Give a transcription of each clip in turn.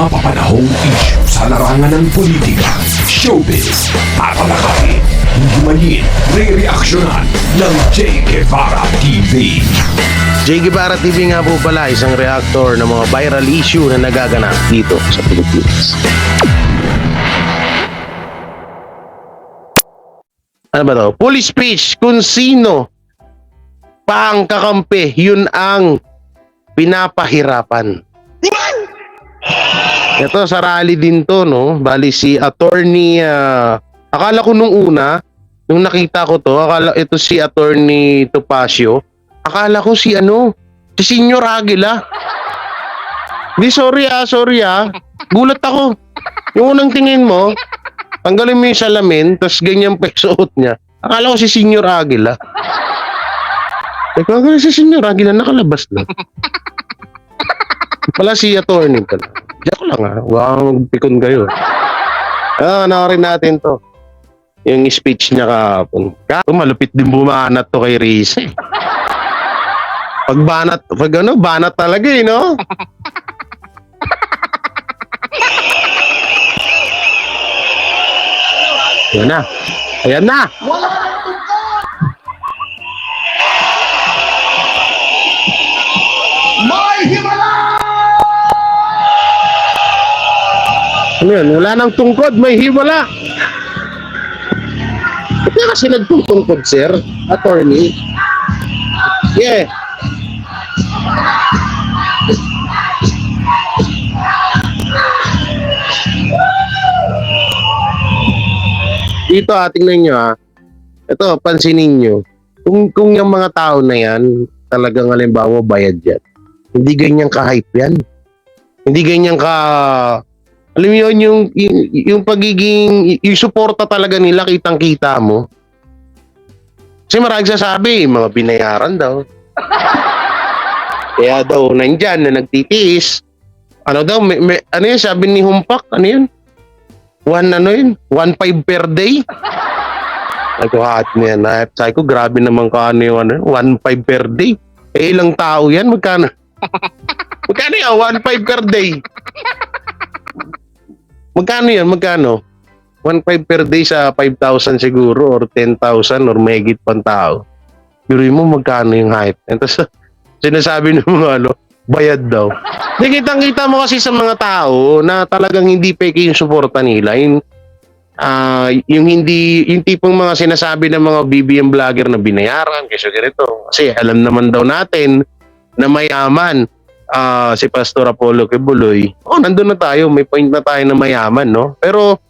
napapanahong issue sa larangan ng politika, showbiz, tatalakayin, hihimayin, re-reaksyonan ng Che Guevara TV. Che Guevara TV nga po pala, isang reactor ng mga viral issue na nagaganap dito sa Pilipinas. Ano ba to? Full speech kung sino pa ang kakampi, yun ang pinapahirapan. Ito sa rally din to, no? Bali si attorney, akala ko nung una, nung nakita ko to, akala ito si attorney Topacio, akala ko si Senior Aguila. Di, sorry ah, gulat ako. Yung unang tingin mo, tanggalin mo yung salamin, tapos ganyan pa yung suot niya. Akala ko si Senior Aguila. Teka, si Senior Aguila, nakalabas na. Pala si attorney pala. Diyak lang huwag pikon kayo. Nakarin natin to. Yung speech niya kahapon. Malupit din bumanat to kay Rize. Banat talaga no? Ayan na. Ano yan? Wala nang tungkod, may himala. Ito kasi nagtutungkod, sir. Attorney. Yeah. Dito, tingnan nyo Ito, pansinin nyo. Kung yung mga tao na yan, talagang halimbawa bayad yan. Hindi ganyan ka-hype yan. Hindi ganyan ka... Alam mo yun, yung pagiging, yung suporta talaga nila, kitang-kita mo. Kasi maraming sasabi, mga binayaran daw. Kaya daw, nandyan na nagtitiis. Ano daw, ano yun, sabi ni Humpak, ano yun? 1.5 per day? Nagkuhat mo yan. Sabi ko, grabe naman ka ano yung 1.5 per day. Ilang tao yan? Magkano? Magkano yan? 1.5 per day? Magkano yan? Magkano? 1.5 per day sa 5,000 siguro or 10,000 or mahigit pang tao. Pero mo magkano yung hype? And tapos sinasabi ng mga bayad daw. Kitang-kita mo kasi sa mga tao na talagang hindi peke yung suporta nila. Yung tipong mga sinasabi ng mga BBM vlogger na binayaran kasi ganito. Kasi alam naman daw natin na mayaman. Si Pastor Apollo Kibuloy, nandun na tayo, may point na tayo na mayaman, no? Pero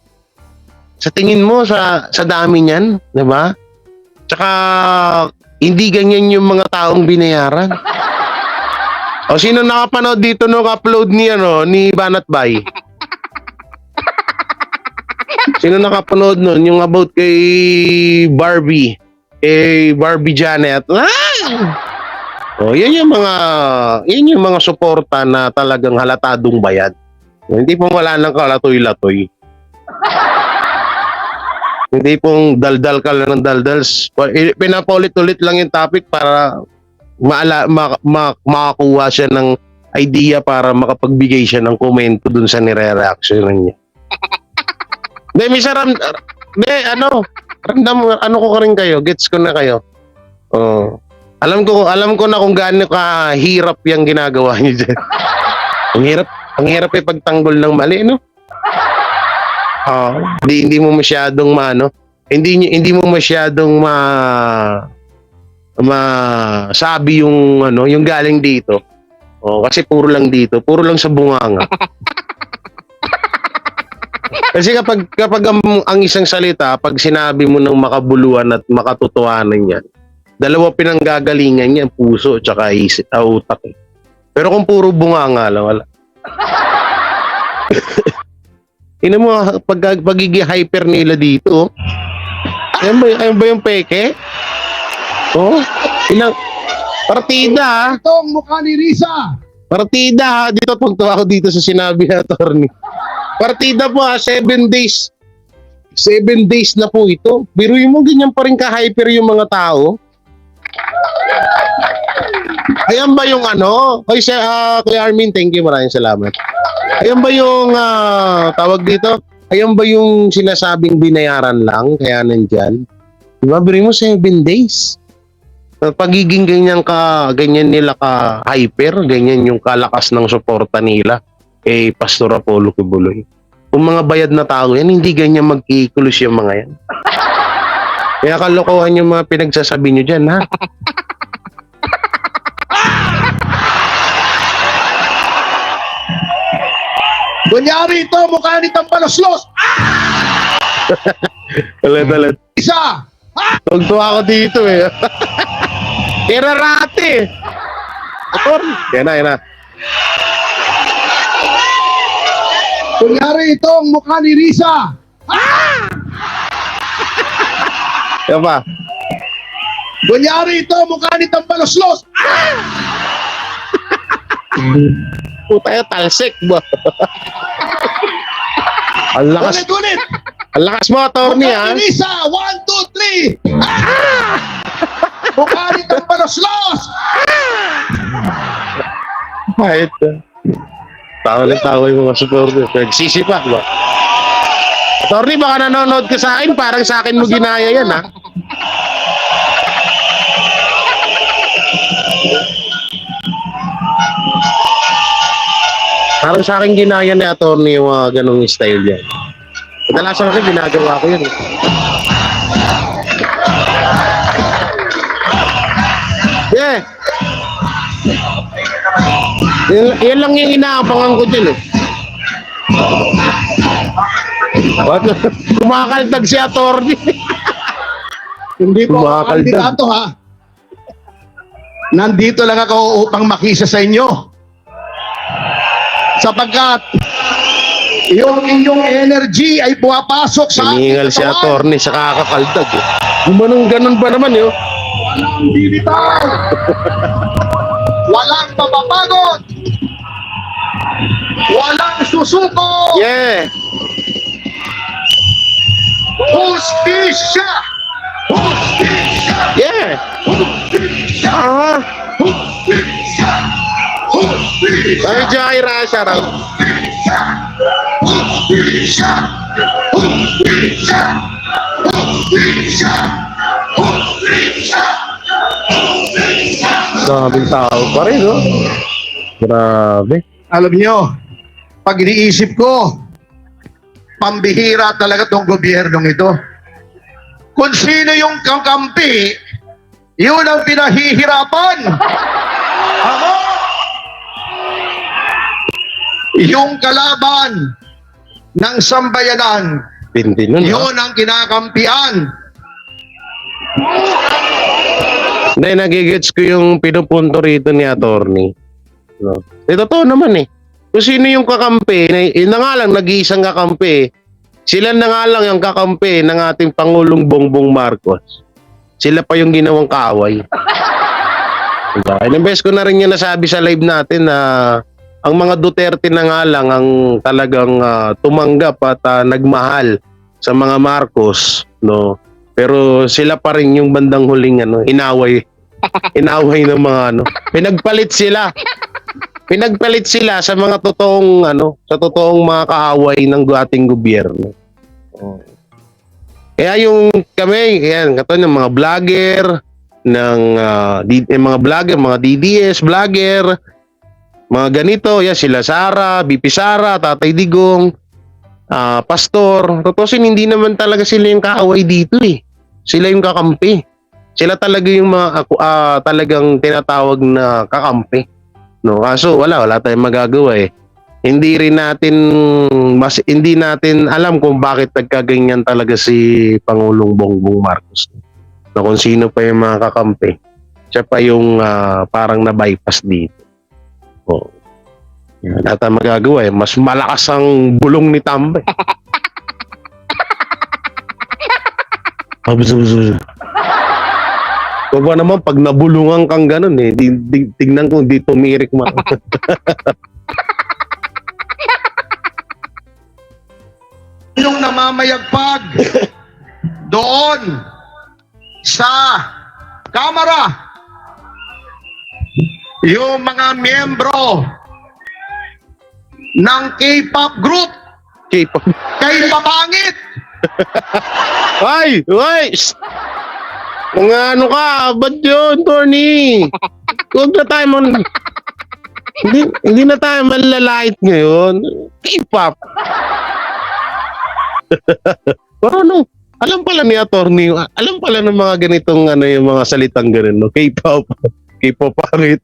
sa tingin mo sa dami niyan, 'di ba? Tsaka hindi ganyan yung mga taong binayaran. O sino nakapanood dito nung upload ni Banat Bay? Sino nakapanood nun yung about kay Barbie? Barbie Janet. Yan yung mga suporta na talagang halatadong bayad. Hindi pong wala nang kalatoy-latoy. Hindi pong daldal ka lang ng daldals. Pinapulit-ulit lang yung topic para makakuha siya ng idea para makapagbigay siya ng komento dun sa nire-reaction niya. Hindi, misa ramdam, ko ka rin kayo. Gets ko na kayo. Alam ko na kung gaano kahirap yung ginagawa niyo dyan. Ang hirap pagtanggol ng mali, no? Hindi mo masyadong hindi mo masyadong masabi yung galing dito. Kasi puro lang dito, puro lang sa bunganga. Kasi kapag ang isang salita, pag sinabi mo ng makabuluhan at makatotohanan yan, dalawa pinanggagalingan niya, puso tsaka utak. Pero kung puro bunganga lang, wala. Tingnan mo, pagiging hyper nila dito. Ayun ba yung peke? Ilang partida. Ito ang mukha ni Risa. Partida dito, pagtawa ko dito sa sinabi na attorney. Partida po 7 days. 7 days na po ito. Biruin mo, ganyan pa rin ka-hyper yung mga tao. Ayan ba yung ano? Oy, Kuya Armin, thank you. Maraming salamat. Ayan ba yung tawag dito? Ayan ba yung sinasabing binayaran lang kaya nandyan? Diba, biri mo 7 days. Pagiging ganyan nila ka hyper, ganyan yung kalakas ng suporta nila kay Pastor Apollo Kibuloy. Kung mga bayad na tao yan, hindi ganyan magkikulos yung mga yan. Kaya kalokohan yung mga pinagsasabi nyo dyan, ha? Kunyari ito, mukha ni Tampalos-los. Talat. Isa. Tugtuwa ako dito eh. Irarate. Yan na. Kunyari ito, mukha ni Risa. Yan pa. Kunyari ito, mukha ni Tampalos-los. Puta yung talsik ba? Ang lakas. Ulit. Ang lakas mo, attorney, ha? Mukha ni Risa. 1, 2, 3. Mukha ni Tampalos-los. Kahit. Tawa yung mga supporter. Nagsisipa ba? Attorney, baka nanonood ka sa akin. Parang sa akin mo ginaya yan, ha? Parang sa akin ginaya ni attorney yung mga ganong style yan. Kadalasan kasi ginagawa ko yun. Yeah. Yan lang yung inaabangan ko dyan eh. What? Kumakaltag si attorney. Hindi po ako Kumakaldag. kandidato, ha? Nandito lang ako upang makisa sa inyo. Sapagkat yung inyong energy ay pumapasok sa ating Hiningal si katawan. attorney sa kakakaltag eh. Gumanong ganun ba naman yun? Walang bibitaw. Walang mapapagod. Walang susuko. Yeah. Hustisya. Hustisya. Yeah. Ah. Hustisya. Hustisya. Ay, Jaira siya raw. Hustisya. Hustisya. Hustisya. Hustisya. Daming tao pa rin, no? Grabe. Alam nyo, pag iniisip ko, pambihira talaga tong gobyernong ito. Kung sino yung kakampi, yun ang pinahihirapan. Ako, yung kalaban ng sambayanan, Pindi nun, ha? yun ang kinakampian. Hindi, nagigets ko yung pinupunto rito ni attorney. No? Totoo naman eh. Kung sino yung kakampi, na nga lang, nag-iisang kakampi, sila na nga lang yung kakampi ng ating Pangulong Bongbong Marcos. Sila pa yung ginawang kaaway. Diba? Ilang beses ko na rin yung nasabi sa live natin na ang mga Duterte na nga lang ang talagang tumanggap at nagmahal sa mga Marcos, no? Pero sila pa rin yung bandang huling inaway ng mga pinagpalit sila sa mga totoong sa totoong mga kaaway ng ating gobyerno. Kaya yung kami, yan, katulad ng mga vlogger mga DDS vlogger, mga ganito, yan sila Sara, BP Sara, Tatay Digong, Pastor. Totosin, hindi naman talaga sila yung kaaway dito eh. Sila yung kakampi. Sila talaga yung mga talagang tinatawag na kakampi. No, kaso wala tayong magagawa eh. Hindi natin alam kung bakit nagkaganyan talaga si Pangulong Bongbong Marcos. Na kung sino pa yung mga kakampi. Siya pa yung parang na-bypass dito. Oh. Wala tayong magagawa eh. Mas malakas ang bulong ni Tambay. Kung ba naman pag nabulungan kang ganun eh, tignan ko di tumirik mo. Yung namamayagpag doon sa kamera, yung mga miyembro ng K-pop group K-pop. kay papangit. Ay! Ay! Shh! Mga ano ka, ba't yun, Tony? Huwag na tayo hindi na tayo malalait ngayon. K-pop. Pero ano, alam pala ni attorney, alam pala ng mga ganitong ano, yung mga salitang ganun, no? K-pop. K-pop pangit.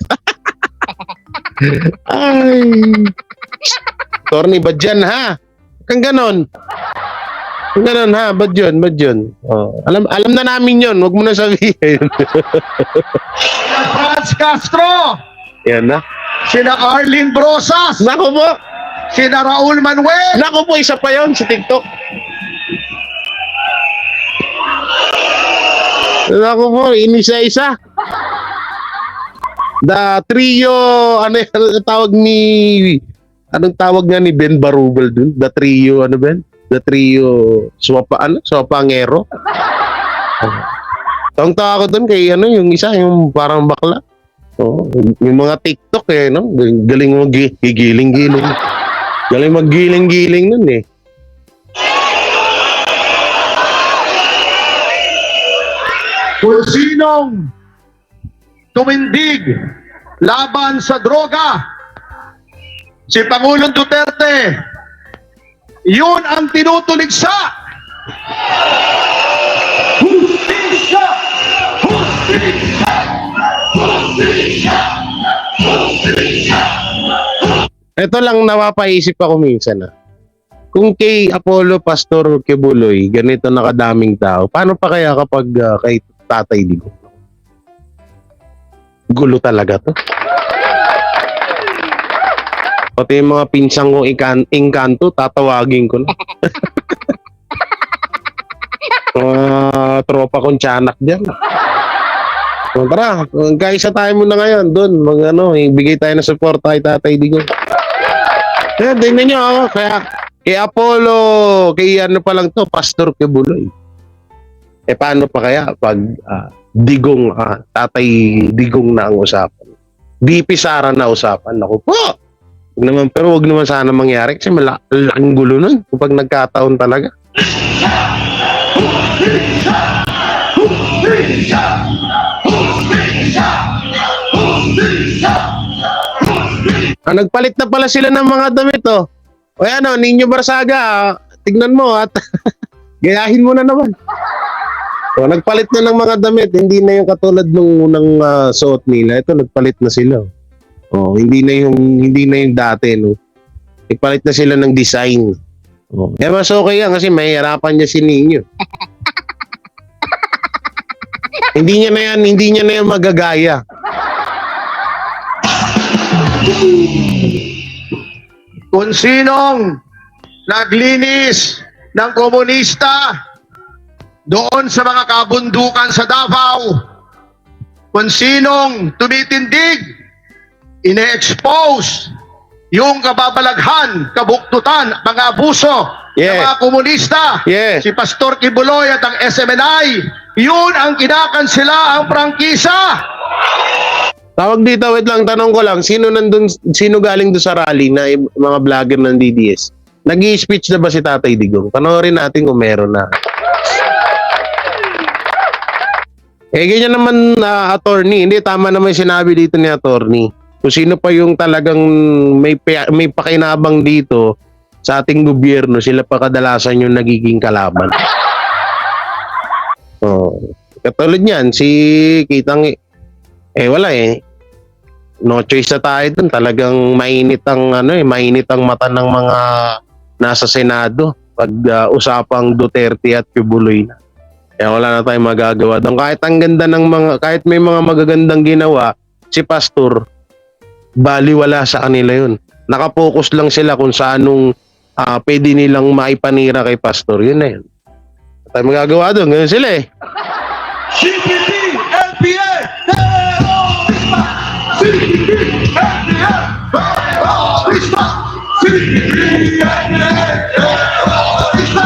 Ay. Attorney, ba't dyan, ha? Kang ganon. Kung ganon, ha? Ba't yun? Ba't yun? Oh, alam na namin yun. Huwag mo na sabihin. Sina Franz Castro, Yan na. sina Arlene Brosas, Nako po. sina Raul Manuel, Nako po, isa pa yon sa TikTok. Nako po, inisa-isa. The trio, ano yung tawag ni, anong tawag nga ni Ben Barubal dun? The trio, ano Ben? The trio, swapangero. Tawang-tawa ko dun kay ano, yung isa, yung parang bakla. Oh, yung mga TikTok eh, no? Galing mo gigiling-giling. Galing maggiling-giling nun eh. kung sinong tumindig laban sa droga, si Pangulong Duterte, yun ang tinutuligsa. Hustisya! Hustisya! Hustisya! Hustisya! Ito lang napapaisip ako minsan ah. Kung kay Apollo Pastor Quebuloy, ganito nakadaming tao, paano pa kaya kapag kay Tatay Digong? Gulo talaga to. Pati yung mga pinsang kong engkanto, tatawagin ko na. Tropa kong tiyanak dyan. So, tara, kaisa tayo muna ngayon doon. Ibigay tayo ng support kay Tatay Digong. Kaya tingnan nyo, kaya kay Apollo, kay ano pa lang to, Pastor Quebuloy. Paano pa kaya pag Digong, Tatay Digong na ang usapan? BP Sara na usapan. Ako po. Pero wag naman sana mangyari kasi malaking gulo nun kapag nagkataon talaga. Nagpalit na pala sila ng mga damit oh. O ano, Ninyo Barsaga, tignan mo at gayahin mo na naman. So, nagpalit na ng mga damit, hindi na yung katulad nung unang suot nila. Ito nagpalit na sila. Oh, hindi na yung dati no. Ipalit na sila ng design. Oh. Eh mas okay yan kasi mahihirapan niya si Ninyo. hindi niya na yan magagaya. Kung sinong naglinis ng komunista doon sa mga kabundukan sa Davao, kung sinong tumitindig, ine-expose yung kababalaghan, kabuktutan, mga abuso ng mga komunista, si Pastor Quebuloy at ang SMNI, yun ang kinakansela ang prangkisa. Tawag dito, wait lang, tanong ko lang, sino galing doon sa rally na mga vlogger ng DDS? Nag-i-speech na ba si Tatay Digong? Panoorin natin kung meron na. Ganyan naman attorney, hindi tama naman sinabi dito ni attorney. Kung sino pa yung talagang may pakinabang dito sa ating gobyerno, sila pa kadalasan yung nagiging kalaban. Oh, katulad niyan, si Kitang wala eh. No choice na tayo dun. Talagang mainit ang mata ng mga nasa Senado pag usapang Duterte at Quebuloy na. Kaya wala na tayong magagawa doon. Kahit may mga magagandang ginawa, si Pastor, baliwala sa kanila yun. Nakapokus lang sila kung saanong pwede nilang maipanira kay Pastor. Yun na yun. Wala tayong magagawa doon. Ganyan sila eh. CPP, LPA, terorista! CPP, LPA, terorista! CPP, LPA, terorista!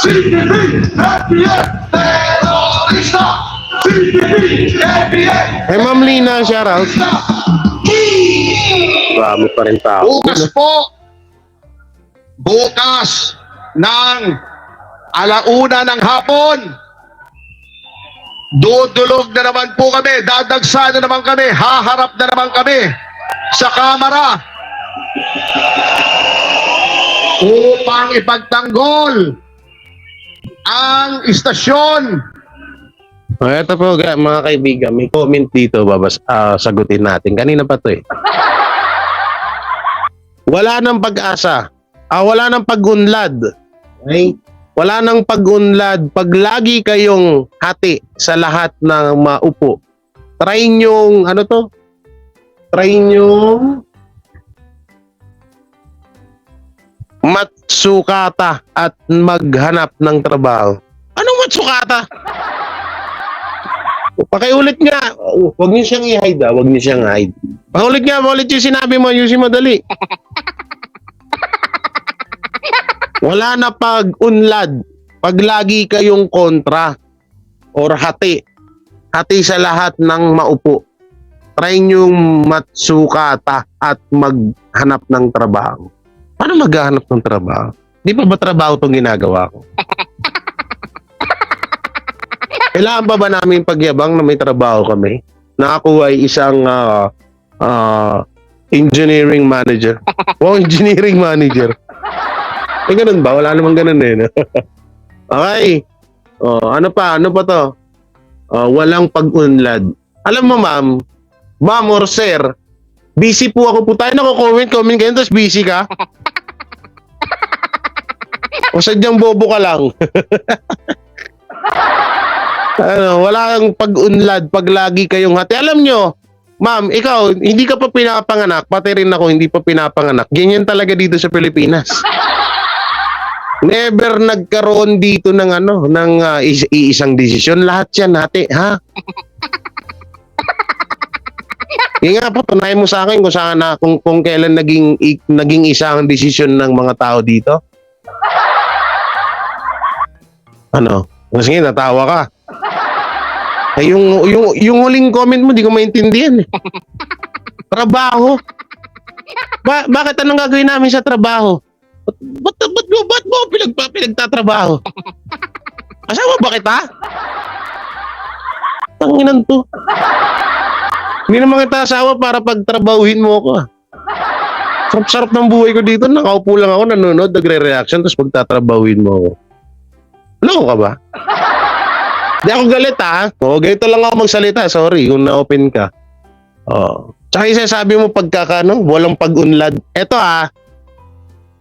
CPP, LPA, terorista! CPP, LPA, Ma'am Lina, shout out. Marami pa rin tao. Bukas po, bukas ng alauna ng hapon, dudulog na naman po kami, dadagsa na naman kami, haharap na naman kami sa Kamara upang ipagtanggol ang istasyon. Ito po mga kaibigan, may comment dito, sagutin natin. Kanina pa to eh. Wala nang pag-asa. Wala nang pag-unlad. Okay? Wala nang pag-unlad. Pag lagi kayong hati sa lahat ng maupo, try nyong, ano to? Try nyong matsukata at maghanap ng trabaho. Anong matsukata? Pakiulit nga. Huwag niyo siyang i-hide. Huwag niyo siyang hide. Pakiulit nga. Paulit yung sinabi mo. Yusin mo dali. Wala na pag-unlad. Pag lagi kayong kontra or hati. Hati sa lahat ng maupo. Try niyong matsukata at maghanap ng trabaho. Paano maghanap ng trabaho? Di pa ba trabaho itong ginagawa ko? Kailangan pa ba namin pagyabang na may trabaho kami? Na ako ay isang engineering manager. Wow, engineering manager. Eh, ganun ba? Wala namang ganun eh. Okay. Ano pa to? Walang pag-unlad. Alam mo, ma'am or sir, busy po ako po. Tayo comment kayo, tapos busy ka? O sadyang bobo ka lang? Wala kang pag-unlad pag lagi kayong hati. Alam nyo, ma'am, ikaw, hindi ka pa pinapanganak, pati rin ako hindi pa pinapanganak. Ganyan talaga dito sa Pilipinas. Never nagkaroon dito ng isang desisyon. Lahat yan hati, ha? Yung nga, patunayan mo sa akin kung kailan naging isang desisyon ng mga tao dito. Sige, natawa ka. Ay, yung huling comment mo, di ko maintindihan eh. Trabaho. Bakit anong gagawin namin sa trabaho? Ba't mo pinagtatrabaho? Asawa ba kita? Tanginan to. Hindi naman kita asawa para pagtrabahuhin mo ako. Sarap-sarap ng buhay ko dito. Nakaupo lang ako, nanonood, nagre-reaction, tapos pagtatrabahuhin mo ako. Loko ka ba? Di ako galit ha. Ganito lang ako magsalita. Sorry kung na-open ka. Tsaka yung sabi mo walang pag-unlad. Eto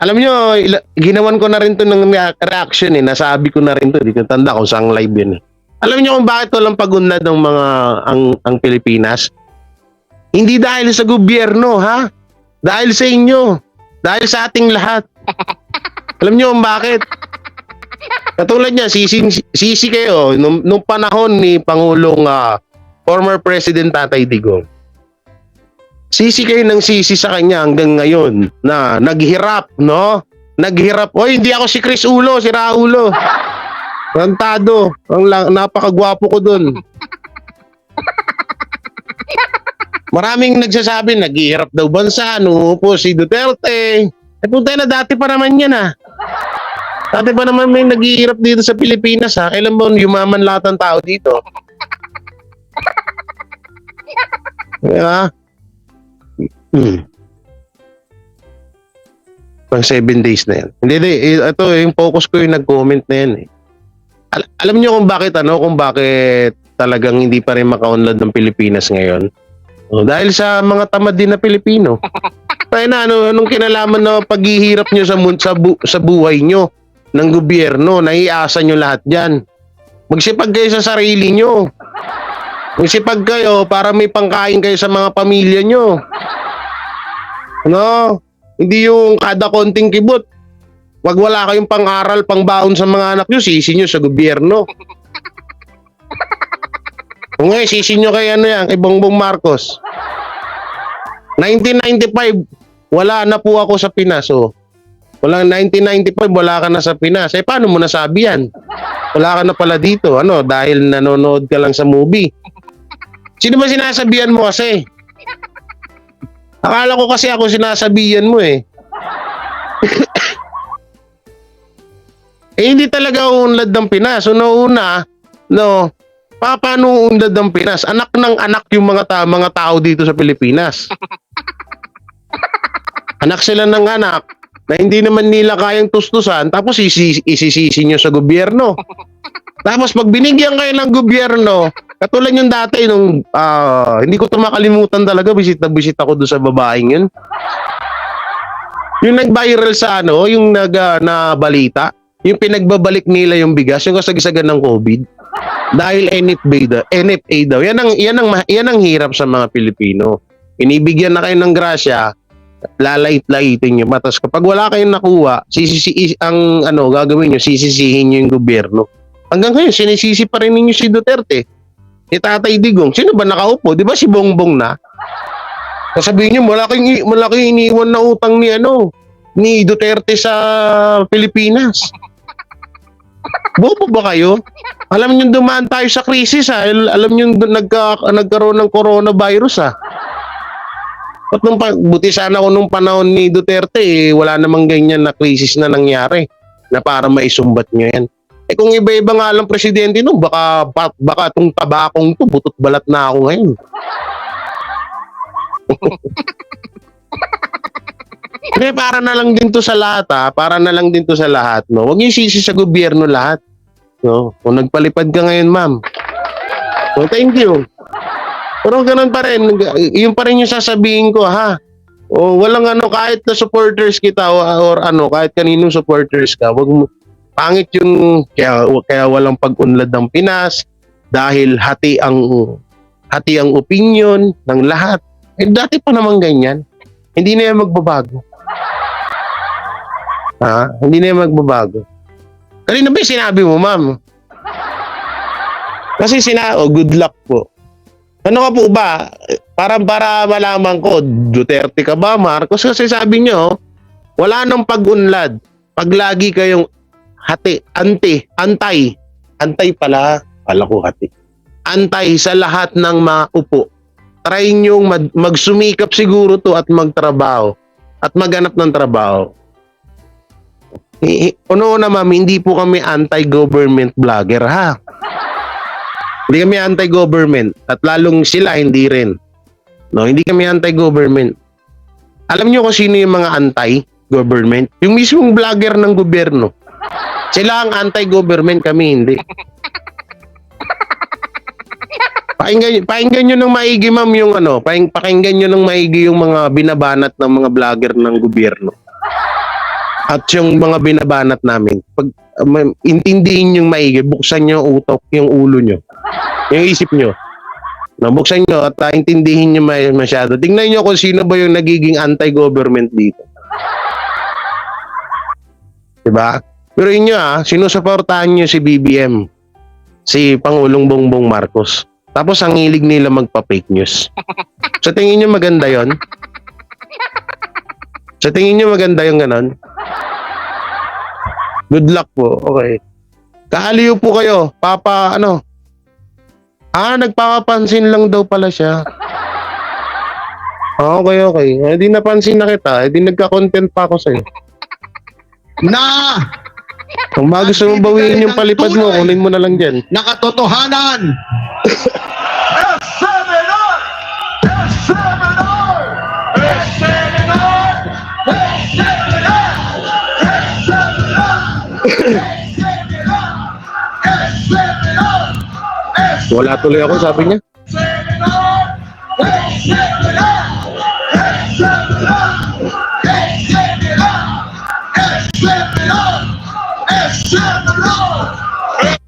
alam nyo, ginawan ko na rin to ng reaction eh. Nasabi ko na rin to. Di ko tanda kung saan live yun eh. Alam nyo kung bakit walang pag-unlad ng ang Pilipinas? Hindi dahil sa gobyerno ha. Dahil sa inyo. Dahil sa ating lahat. Alam nyo kung bakit? Katulad niya, sisi kayo nung panahon ni Pangulong former President Tatay Digong. Sisi kayo ng sisi sa kanya hanggang ngayon na naghirap, no? Naghirap. Hindi ako si Chris Ulo, si Raulo. Rantado. Napakagwapo ko dun. Maraming nagsasabi, naghihirap daw bansa, po si Duterte. Punta na dati pa naman yan Dati pa naman may naghihirap dito sa Pilipinas Kailan ba yumaman lahat ng tao dito? Pang 7 days na yan. Hindi. Ito yung focus ko yung nag-comment na yan Alam niyo kung bakit talagang hindi pa rin maka-unlad ng Pilipinas ngayon? Dahil sa mga tamad din na Pilipino. Kaya anong kinalaman na paghihirap nyo sa buhay nyo ng gobyerno, naiasa nyo lahat dyan. Magsipag kayo sa sarili nyo. Magsipag kayo para may pangkain kayo sa mga pamilya nyo. Hindi yung kada konting kibot. Wag wala kayong pang-aral, pang-baon sa mga anak nyo, sisi nyo sa gobyerno. Kung sisi nyo kay kay Bongbong Marcos. 1995, wala na po ako sa Pinas. Walang 1995, wala ka na sa Pinas. Paano mo nasabi yan? Wala ka na pala dito. Dahil nanonood ka lang sa movie. Sino ba sinasabihan mo kasi? Akala ko kasi ako sinasabihan mo eh. Hindi talaga unlad ng Pinas. Una, no, paano unlad ng Pinas? Anak ng anak yung mga tao dito sa Pilipinas. Anak sila ng anak na hindi naman nila kayang tustusan, tapos isisisi nyo sa gobyerno. Tapos pag binigyan kayo ng gobyerno, katulad yung dati nung hindi ko ito makalimutan talaga, bisita ko doon sa babaeng yun. Yung nag-viral sa yung na balita, yung pinagbabalik nila yung bigas, yung kasagsagan ng COVID. Dahil NFA daw. Yan ang hirap sa mga Pilipino. Inibigyan na kayo ng grasya, lalait-laitin nyo. Matas kapag wala kayong nakuha, gagawin nyo, sisisihin nyo yung gobyerno. Hanggang ngayon, sinisisi pa rin ninyo si Duterte. Si Tatay Digong. Sino ba nakaupo? Di ba si Bongbong na? Sasabihin nyo, malaking iniwan na utang ni Duterte sa Pilipinas. Bobo ba kayo? Alam nyo dumaan tayo sa krisis ha. Alam nyo nagkaroon ng coronavirus ha. Buti sana ko nung panahon ni Duterte wala namang ganyan na krisis na nangyari na para maisumbat nyo yan. Kung iba-iba nga lang presidente nung baka itong tabakong to butot balat na ako ngayon. Hindi, para na lang din to sa lahat para na lang din to sa lahat, no. Huwag niyo sisi sa gobyerno lahat, no. Kung nagpalipad ka ngayon, ma'am, so thank you. Pero ganun pa rin, yun pa rin yung sasabihin ko, ha. O walang kahit na supporters kita or kahit kaninong supporters ka, wag mo pangit yung kaya walang pag-unlad ng Pinas dahil hati ang opinion ng lahat. Dati pa naman ganyan. Hindi na yan magbabago. Hindi na yan magbabago. Kanina ba yung sinabi mo, ma'am? Kasi good luck po. Ano ka po ba? Para malaman ko, Duterte ka ba, Marcos? Kasi sabi nyo, wala nang pag-unlad. Pag lagi kayong antay pala, pala ko hati. Antay sa lahat ng maupo. Try nyo magsumikap siguro to at magtrabaho. At maghanap ng trabaho. Una, ma'am, hindi po kami anti-government vlogger, ha? Hindi kami anti-government. At lalong sila, hindi rin. No, hindi kami anti-government. Alam nyo kung sino yung mga anti-government? Yung mismong vlogger ng gobyerno. Sila ang anti-government, kami hindi. Pakinggan nyo ng maigi, ma'am, yung pakinggan nyo ng maigi yung mga binabanat ng mga vlogger ng gobyerno. At yung mga binabanat namin. Pag intindihin yung maigi, buksan nyo yung ulo nyo. Yung isip nyo. Buksan nyo at intindihin nyo masyado. Tingnan nyo kung sino ba yung nagiging anti-government dito. Diba? Pero inyo sinusuportahan nyo si BBM. Si Pangulong Bongbong Marcos. Tapos ang hilig nila magpa-fake news. Sa tingin nyo maganda yon? Sa tingin nyo maganda yung ganon? Good luck po. Okay. Kaaliw po kayo. Nagpapapansin lang daw pala siya. Okay. Hindi napansin na kita. Hindi nagka-content pa ako sa'yo. Kung gusto mong bawiin yung palipad mo, kunin mo na lang dyan. Nakatotohanan. Wala tuloy ako, sabi niya.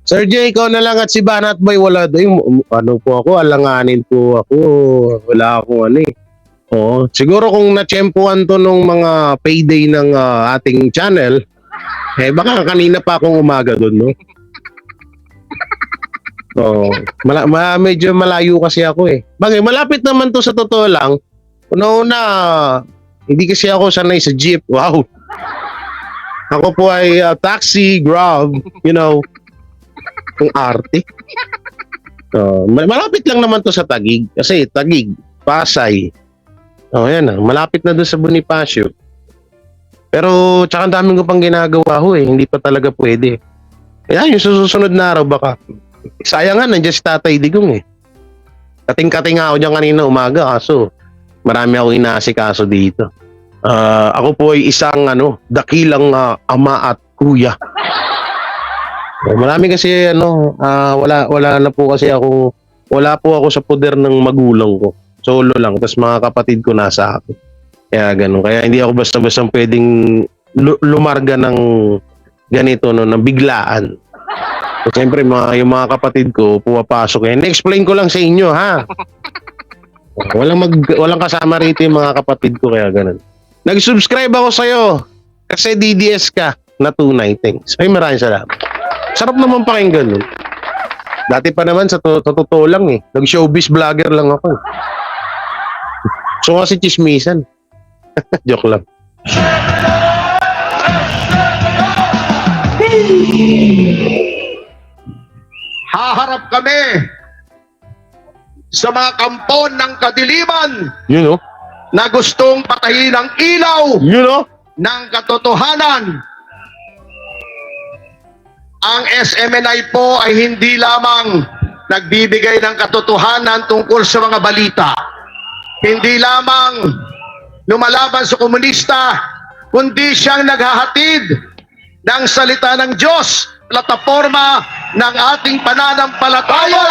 Sir J, ikaw na lang at si Banat Boy, wala doon. Alanganin po ako. Wala akong Oo, siguro kung natsyempuan to nung mga payday ng ating channel, baka kanina pa akong umaga doon, no? Medyo malayo kasi ako Bagay, malapit naman to sa totoo lang. Una, hindi kasi ako sanay sa jeep. Wow. Ako po ay taxi, Grab, kung arte. Malapit lang naman to sa Taguig. Kasi Taguig, Pasay, Oh, yan na. Malapit na doon sa Bonifacio. Pero, tsaka ang daming ko pang ginagawa ho eh. Hindi pa talaga pwede. Kaya yung susunod na araw baka. Sayang nga, nandiyan si Tatay Digong eh. Kating-kating ako dyan kanina umaga kaso marami akong inaasikaso dito. Ako po ay isang dakilang ama at kuya. Marami kasi wala na po kasi wala po ako sa poder ng magulang ko. Solo lang. Tapos mga kapatid ko nasa akin. Kaya ganun. Kaya hindi ako basta-basta pwedeng lumarga ng ganito, ng biglaan. So, siyempre, yung mga kapatid ko, pumapasok yan. Na-explain ko lang sa inyo, ha? Walang kasama rito yung mga kapatid ko, kaya ganun. Nag-subscribe ako sa'yo kasi DDS ka na tunay. Thanks. Ay, maraming salamat. Sarap naman pakinggan nun. Dati pa naman, sa totoo lang eh. Nag-showbiz vlogger lang ako. So kasi chismisan. Joke lang. Haharap kami sa mga kampon ng kadiliman na gustong patayin ang ilaw ng katotohanan. Ang SMNI po ay hindi lamang nagbibigay ng katotohanan tungkol sa mga balita. Hindi lamang lumalaban sa komunista, kundi siyang naghahatid ng salita ng Diyos, plataforma ng ating pananampalataya.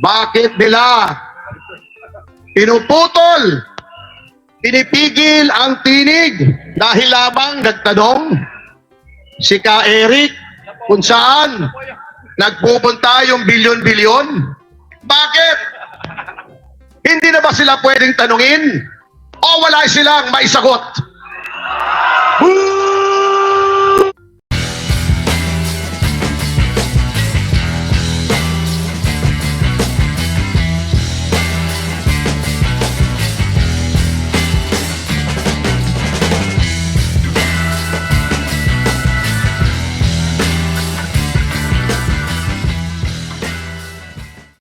Bakit nila pinuputol, pinipigil ang tinig dahil lamang nagtanong si Ka Eric kung saan nagpupunta yung bilyon-bilyon? Bakit? Hindi na ba sila pwedeng tanungin? O wala silang maisagot?